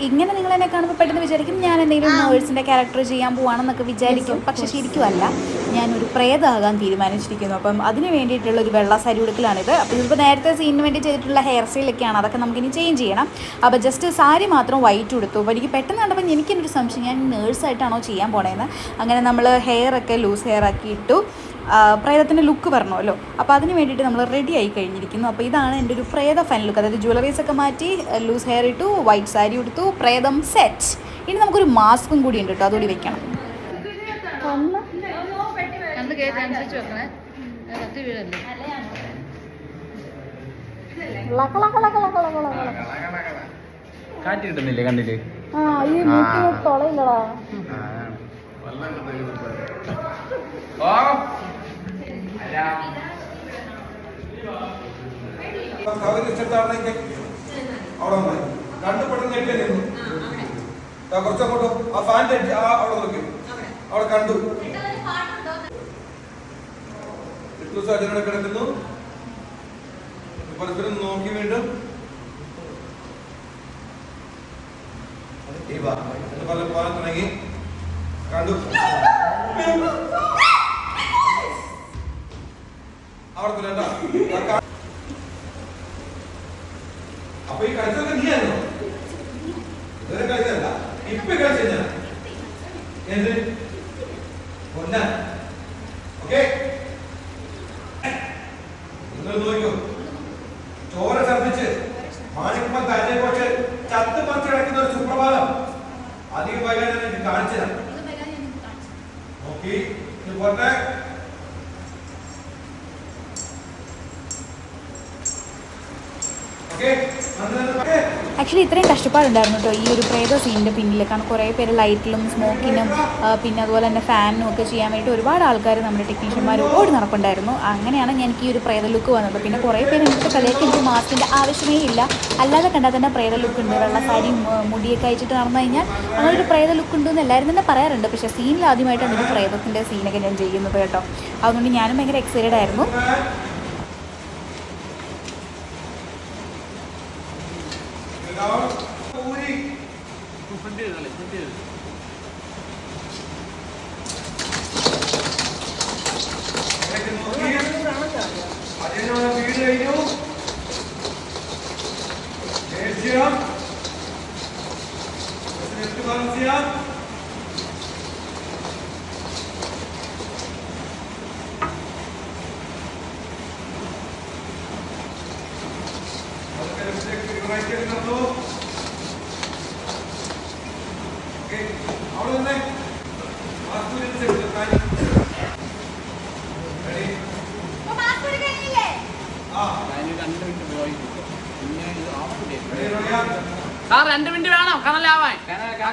ഇങ്ങനെ നിങ്ങൾ എന്നെ കാണുമ്പോൾ പെട്ടെന്ന് വിചാരിക്കും ഞാൻ എന്തെങ്കിലും നേഴ്സിൻ്റെ ക്യാരക്ടർ ചെയ്യാൻ പോവാണെന്നൊക്കെ വിചാരിക്കും. പക്ഷേ ശരിക്കും അല്ല, ഞാനൊരു പ്രേതമാകാൻ തീരുമാനിച്ചിരിക്കുന്നു. അപ്പം അതിന് വേണ്ടിയിട്ടുള്ള ഒരു വെള്ള സാരി ഉടുക്കലാണിത്. അപ്പോൾ ഇതിപ്പോൾ നേരത്തെ സീനിന് വേണ്ടി ചെയ്തിട്ടുള്ള ഹെയർ സ്റ്റൈലൊക്കെയാണ്, അതൊക്കെ നമുക്കിനി ചേഞ്ച് ചെയ്യണം. അപ്പോൾ ജസ്റ്റ് സാരി മാത്രം വൈറ്റ് ഉടുത്തു. അപ്പോൾ എനിക്ക് പെട്ടെന്ന് കണ്ടപ്പോൾ എനിക്കൊരു സംശയം, ഞാൻ നേഴ്സായിട്ടാണോ ചെയ്യാൻ പോണേന്ന്. അങ്ങനെ നമ്മൾ ഹെയറൊക്കെ ലൂസ് ഹെയർ ആക്കി ഇട്ടു. പ്രേതത്തിൻ്റെ ലുക്ക് വരണമല്ലോ, അപ്പോൾ അതിന് വേണ്ടിയിട്ട് നമ്മൾ റെഡി ആയി കഴിഞ്ഞിരിക്കുന്നു. അപ്പോൾ ഇതാണ് എൻ്റെ ഒരു പ്രേത ഫൈനൽ ലുക്ക്. അതായത് ജ്വല്ലറീസൊക്കെ മാറ്റി ലൂസ് ഹെയർ ഇട്ടു, വൈറ്റ് സാരി ഉടുത്തു, പ്രേതം സെറ്റ്. ഇനി നമുക്കൊരു മാസ്കും കൂടി ഉണ്ട് കേട്ടോ, അതുകൂടി വെക്കണം. കാറ്റ് കിട്ടുന്നില്ലേ കണ്ടില്ലേ? കുറച്ചങ്ങോട്ടോ ആ ഫാൻ്റെ അവിടെ നോക്കി അവിടെ കണ്ടു. അതിനോട് കിടക്കുന്നു. പരസ്പരം നോക്കി വീണ്ടും തുടങ്ങി കണ്ടു. അവിടെ അപ്പൊ ഈ കളിച്ചൊക്കെ നീയായിരുന്നോ? ഇതുവരെ കളിച്ചല്ല, ഇപ്പൊ കളിച്ച ഞാൻ എന്ത് കൊല്ല. ഓക്കെ, നിങ്ങൾ നോക്കൂ. ചോര ഛർദിച്ച് മാണിക്കുമ്പം തന്നെ കുറച്ച് ചത്ത് പറിച്ച് കിടക്കുന്ന ഒരു സുപ്രഭാതം അധികം വൈകാൻ എനിക്ക് കാണിച്ചതാ. നോക്കി പോട്ടെ. ആക്ച്വലി ഇത്രയും കഷ്ടപ്പാടുണ്ടായിരുന്നു കേട്ടോ ഈ ഒരു പ്രേത സീനിൻ്റെ പിന്നിൽ. കാരണം കുറേ പേര് ലൈറ്റിലും സ്മോക്കിനും പിന്നെ അതുപോലെ തന്നെ ഫാനിനും ഒക്കെ ചെയ്യാൻ വേണ്ടി ഒരുപാട് ആൾക്കാർ നമ്മുടെ ടെക്നീഷ്യന്മാർ ഓടി നടപ്പുണ്ടായിരുന്നു. അങ്ങനെയാണ് എനിക്ക് ഈ ഒരു പ്രേത ലുക്ക് വന്നത്. പിന്നെ കുറേ പേര് എനിക്ക് കളിയൊക്കെ എനിക്ക് മാസ്കിൻ്റെ ആവശ്യമേ ഇല്ല, അല്ലാതെ കണ്ടാൽ തന്നെ പ്രേത ലുക്ക് ഉണ്ട്. വെള്ള സാരിയും മുടിയൊക്കെ അയച്ചിട്ട് നടന്നു കഴിഞ്ഞാൽ അങ്ങനെ ഒരു പ്രേത ലുക്ക് ഉണ്ടെന്ന് എല്ലാവരും തന്നെ പറയാറുണ്ട്. പക്ഷേ സീനിൽ ആദ്യമായിട്ടാണ് ഒരു പ്രേതത്തിൻ്റെ സീനൊക്കെ ഞാൻ ചെയ്യുന്നത് കേട്ടോ. അതുകൊണ്ട് ഞാനും ഭയങ്കര എക്സൈറ്റഡ് ആയിരുന്നു. സാർ 2 മിനിറ്റ് വേണം കനലാവാൻ.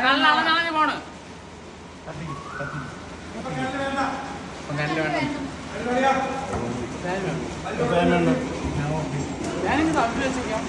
കനലാണെന്നാണ് പോണ്. ഞാനിങ്ങനെ തപ്പി വെച്ചേക്കാം.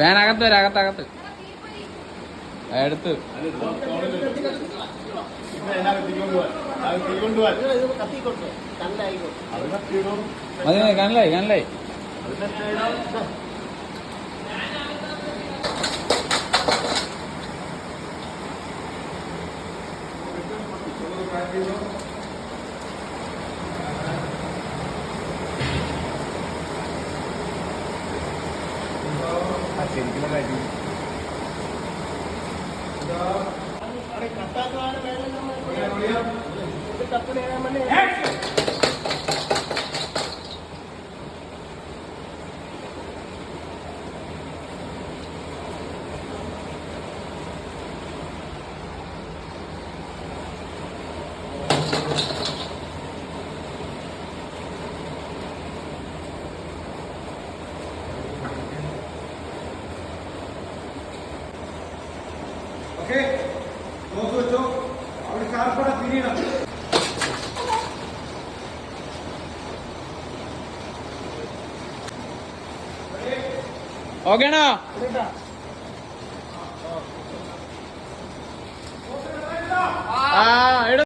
ഫാനകത്ത് വരാം, അകത്തകത്ത് എടുത്ത് മതി. കനലായി കനലായി. നോക്കി വെച്ചോ, അവിടെ കാർപ്പട തിരിയണം. ഓക്കേണോ?